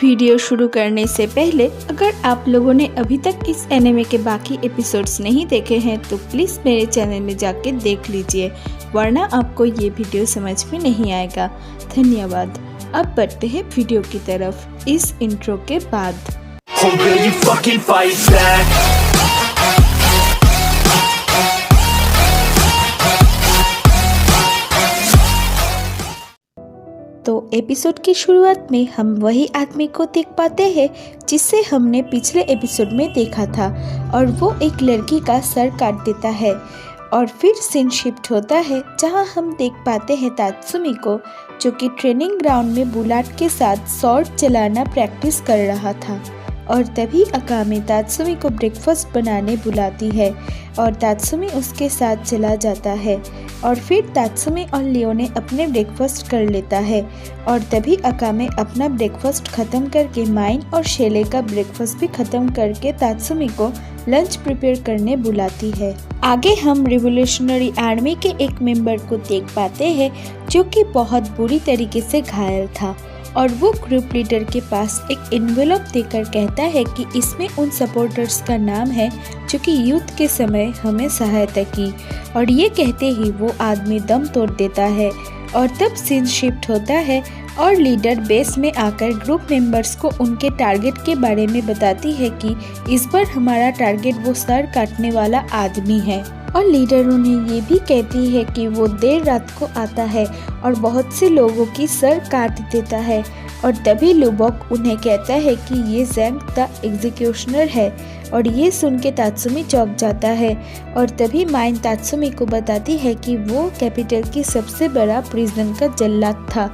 Video शुरू करने से पहले अगर आप लोगों ने अभी तक इस एनिमे के बाकी एपिसोड्स नहीं देखे हैं तो प्लीज़ मेरे चैनल में जाके देख लीजिए, वरना आपको ये वीडियो समझ में नहीं आएगा। धन्यवाद। अब बढ़ते हैं वीडियो की तरफ इस इंट्रो के बाद। तो एपिसोड की शुरुआत में हम वही आदमी को देख पाते हैं जिससे हमने पिछले एपिसोड में देखा था, और वो एक लड़की का सर काट देता है। और फिर सीन शिफ्ट होता है जहां हम देख पाते हैं तात्सुमी को, जो कि ट्रेनिंग ग्राउंड में बुलाट के साथ शॉर्ट चलाना प्रैक्टिस कर रहा था। और तभी अकामे तात्सुमी को ब्रेकफास्ट बनाने बुलाती है और तात्सुमी उसके साथ चला जाता है। और फिर तात्सुमी और लियोने अपने ब्रेकफास्ट कर लेता है और तभी अकामे अपना ब्रेकफास्ट ख़त्म करके माइन और शेले का ब्रेकफास्ट भी ख़त्म करके तात्सुमी को लंच प्रिपेयर करने बुलाती है। आगे हम रिवोल्यूशनरी आर्मी के एक मेंबर को देख पाते हैं जो कि बहुत बुरी तरीके से घायल था, और वो ग्रुप लीडर के पास एक एनवेलप देकर कहता है कि इसमें उन सपोर्टर्स का नाम है जो कि युद्ध के समय हमें सहायता की। और ये कहते ही वो आदमी दम तोड़ देता है। और तब सीन शिफ्ट होता है और लीडर बेस में आकर ग्रुप मेंबर्स को उनके टारगेट के बारे में बताती है कि इस बार हमारा टारगेट वो सर काटने वाला आदमी है। और लीडर उन्हें ये भी कहती है कि वो देर रात को आता है और बहुत से लोगों की सर काट देता है। और तभी लुबोक उन्हें कहता है कि ये ज़ैंग द एग्जीक्यूशनर है। और ये सुन के तात्सुमी चौंक जाता है। और तभी माइन तात्सुमी को बताती है कि वो कैपिटल की सबसे बड़ा प्रिजन का जल्लाद था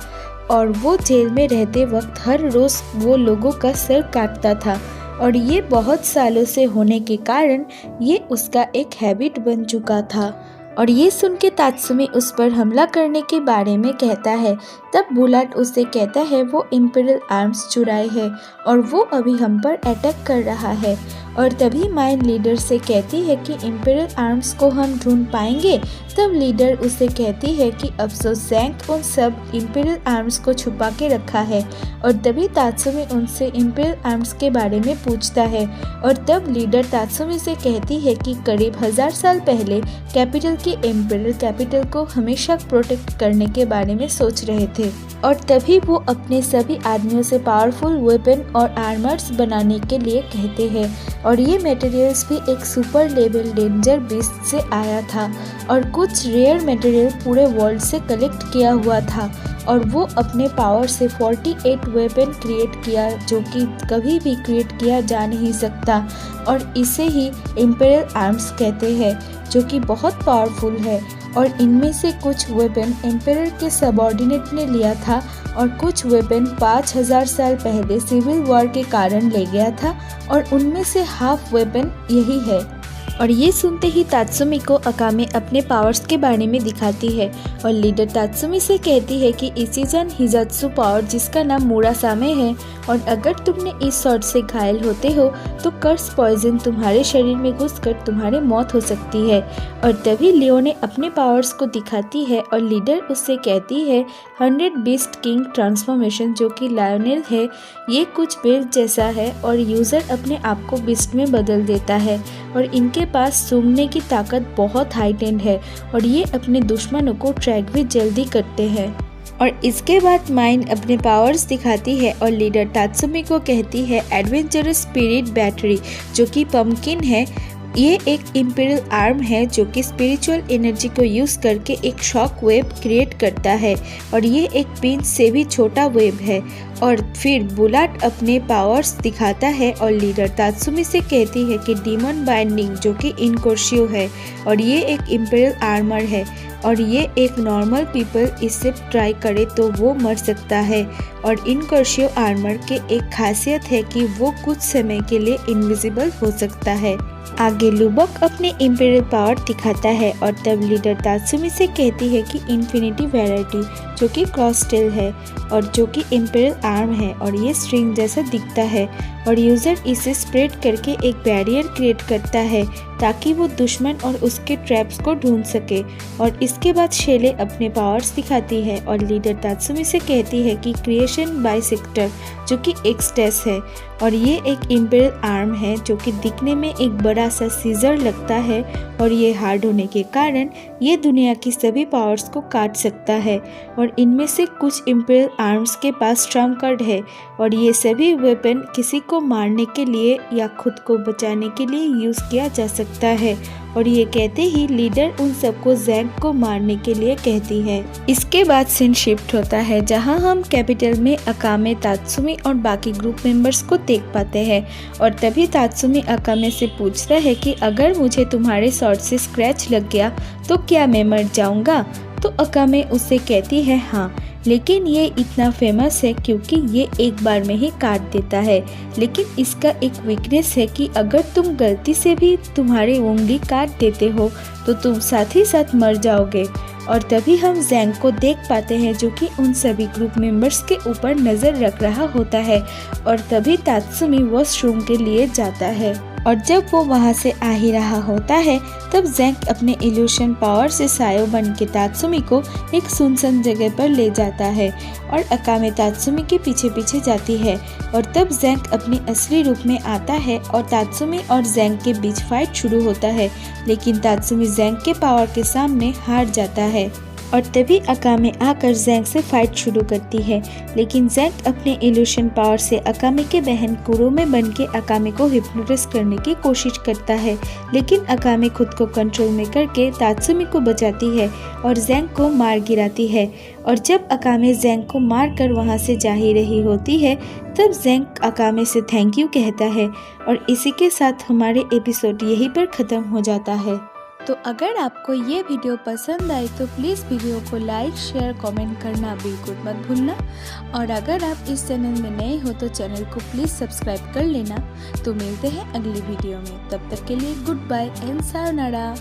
और वो जेल में रहते वक्त हर रोज़ वो लोगों का सर काटता था, और ये बहुत सालों से होने के कारण ये उसका एक हैबिट बन चुका था। और ये सुन के तात्सुमी उस पर हमला करने के बारे में कहता है। तब बुलाट उससे कहता है वो इम्पीरियल आर्म्स चुराए है और वो अभी हम पर अटैक कर रहा है। और तभी माइन लीडर से कहती है कि इम्पीरियल आर्म्स को हम ढूंढ पाएंगे। तब लीडर उसे कहती है कि अफसोस ज़ैंग उन सब इम्पीरियल आर्म्स को छुपा के रखा है। और तभी तात्सुमी उनसे इम्पीरियल आर्म्स के बारे में पूछता है। और तब लीडर तात्सुमी से कहती है कि करीब 1000 साल पहले कैपिटल के इम्पीरियल कैपिटल को हमेशा प्रोटेक्ट करने के बारे में सोच रहे थे। और तभी वो अपने सभी आदमियों से पावरफुल वेपन और आर्मर्स बनाने के लिए कहते हैं। और ये मटेरियल्स भी एक सुपर लेवल डेंजर बीस्ट से आया था और कुछ रेयर मटेरियल पूरे वर्ल्ड से कलेक्ट किया हुआ था। और वो अपने पावर से 48 वेपन क्रिएट किया जो कि कभी भी क्रिएट किया जा नहीं सकता, और इसे ही इम्पीरियल आर्म्स कहते हैं, जो कि बहुत पावरफुल है। और इनमें से कुछ वेपन एम्परर के सबऑर्डिनेट ने लिया था और कुछ वेपन 5000 साल पहले सिविल वॉर के कारण ले गया था, और उनमें से हाफ वेपन यही है। और ये सुनते ही तात्सुमी को अकामे अपने पावर्स के बारे में दिखाती है और लीडर तात्सुमी से कहती है कि इशिजन हिजात्सु पावर जिसका नाम मुरासामे है, और अगर तुमने इस शॉट से घायल होते हो तो कर्स पॉइजन तुम्हारे शरीर में घुसकर तुम्हारी मौत हो सकती है। और तभी लियोने अपने पावर्स को दिखाती है और लीडर उससे कहती है 100 बीस्ट किंग ट्रांसफॉर्मेशन, जो कि लायोनेल है, ये कुछ बेल्ट जैसा है और यूज़र अपने आप को बीस्ट में बदल देता है। और इनके पास सूंघने की ताकत बहुत हाइटेंड है और ये अपने दुश्मनों को ट्रैक भी जल्दी करते हैं। और इसके बाद माइन अपने पावर्स दिखाती है और लीडर तात्सुमी को कहती है एडवेंचरस स्पिरिट बैटरी, जो कि पंपकिन है। ये एक इम्पीरियल आर्म है जो कि स्पिरिचुअल एनर्जी को यूज़ करके एक शॉक वेव क्रिएट करता है, और ये एक पिंच से भी छोटा वेव है। और फिर बुलाट अपने पावर्स दिखाता है और लीडर तात्सुमी से कहती है कि डीमन बाइंडिंग, जो कि इनकोर्शियो है, और ये एक इम्पीरियल आर्मर है, और ये एक नॉर्मल पीपल इससे ट्राई करे तो वो मर सकता है। और इनकोर्शियो आर्मर के एक खासियत है कि वो कुछ समय के लिए इनविजिबल हो सकता है। आगे लुबोक अपने इम्पीरियल पावर दिखाता है और तब लीडर तात्सुमी से कहती है कि इन्फिनिटी वैरायटी, जो कि क्रॉस टेल है और जो कि इम्पीरियल आर्म है, और ये स्ट्रिंग जैसा दिखता है, और यूज़र इसे स्प्रेड करके एक बैरियर क्रिएट करता है ताकि वो दुश्मन और उसके ट्रैप्स को ढूंढ सके। और इसके बाद शेले अपने पावर्स दिखाती है और लीडर तात्सुमी से कहती है कि क्रिएशन ऑपरेशन बाइसेक्टर जो कि एक्सटेस है। और ये एक इम्पेरियल आर्म है जो कि दिखने में एक बड़ा सा सीजर लगता है और ये हार्ड होने के कारण ये दुनिया की सभी पावर्स को काट सकता है। और इनमें से कुछ इम्पेरियल आर्म्स के पास ट्रम्प कार्ड है और ये सभी वेपन किसी को मारने के लिए या खुद को बचाने के लिए यूज़ किया जा सकता है। और ये कहते ही लीडर उन सबको ज़ैंग को मारने के लिए कहती है। इसके बाद सीन शिफ्ट होता है जहां हम कैपिटल में अकामे, तात्सुमी और बाकी ग्रुप मेंबर्स को देख पाते हैं। और तभी तात्सुमी अकामे से पूछता है कि अगर मुझे तुम्हारे शॉट से स्क्रैच लग गया तो क्या मैं मर जाऊंगा? तो अकामे उससे कहती है हाँ, लेकिन ये इतना फेमस है क्योंकि ये एक बार में ही काट देता है। लेकिन इसका एक वीकनेस है कि अगर तुम गलती से भी तुम्हारी उंगली काट देते हो तो तुम साथ ही साथ मर जाओगे। और तभी हम ज़ैंग को देख पाते हैं जो कि उन सभी ग्रुप मेंबर्स के ऊपर नज़र रख रहा होता है। और तभी तात्सुमी वॉशरूम के लिए जाता है और जब वो वहाँ से आ ही रहा होता है तब ज़ैंग अपने इल्यूशन पावर से सायो बन के तात्सुमी को एक सुनसान जगह पर ले जाता है और अकामे तात्सुमी के पीछे पीछे जाती है। और तब ज़ैंग अपने असली रूप में आता है और तात्सुमी और ज़ैंग के बीच फाइट शुरू होता है, लेकिन तात्सुमी ज़ैंग के पावर के सामने हार जाता है। और तभी अकामे आकर ज़ैंग से फाइट शुरू करती है, लेकिन ज़ैंग अपने इल्यूशन पावर से अकामे के बहन कुरोमे बन के अकामे को हिप्नोटाइज करने की कोशिश करता है, लेकिन अकामे खुद को कंट्रोल में करके तात्सुमी को बचाती है और ज़ैंग को मार गिराती है। और जब अकामे ज़ैंग को मार कर वहाँ से जा ही रही होती है तब ज़ैंग अकामे से थैंक यू कहता है। और इसी के साथ हमारे एपिसोड यहीं पर ख़त्म हो जाता है। तो अगर आपको ये वीडियो पसंद आए तो प्लीज़ वीडियो को लाइक, शेयर, कमेंट करना बिल्कुल मत भूलना। और अगर आप इस चैनल में नए हो तो चैनल को प्लीज़ सब्सक्राइब कर लेना। तो मिलते हैं अगली वीडियो में, तब तक के लिए गुड बाय एंड सायोनारा।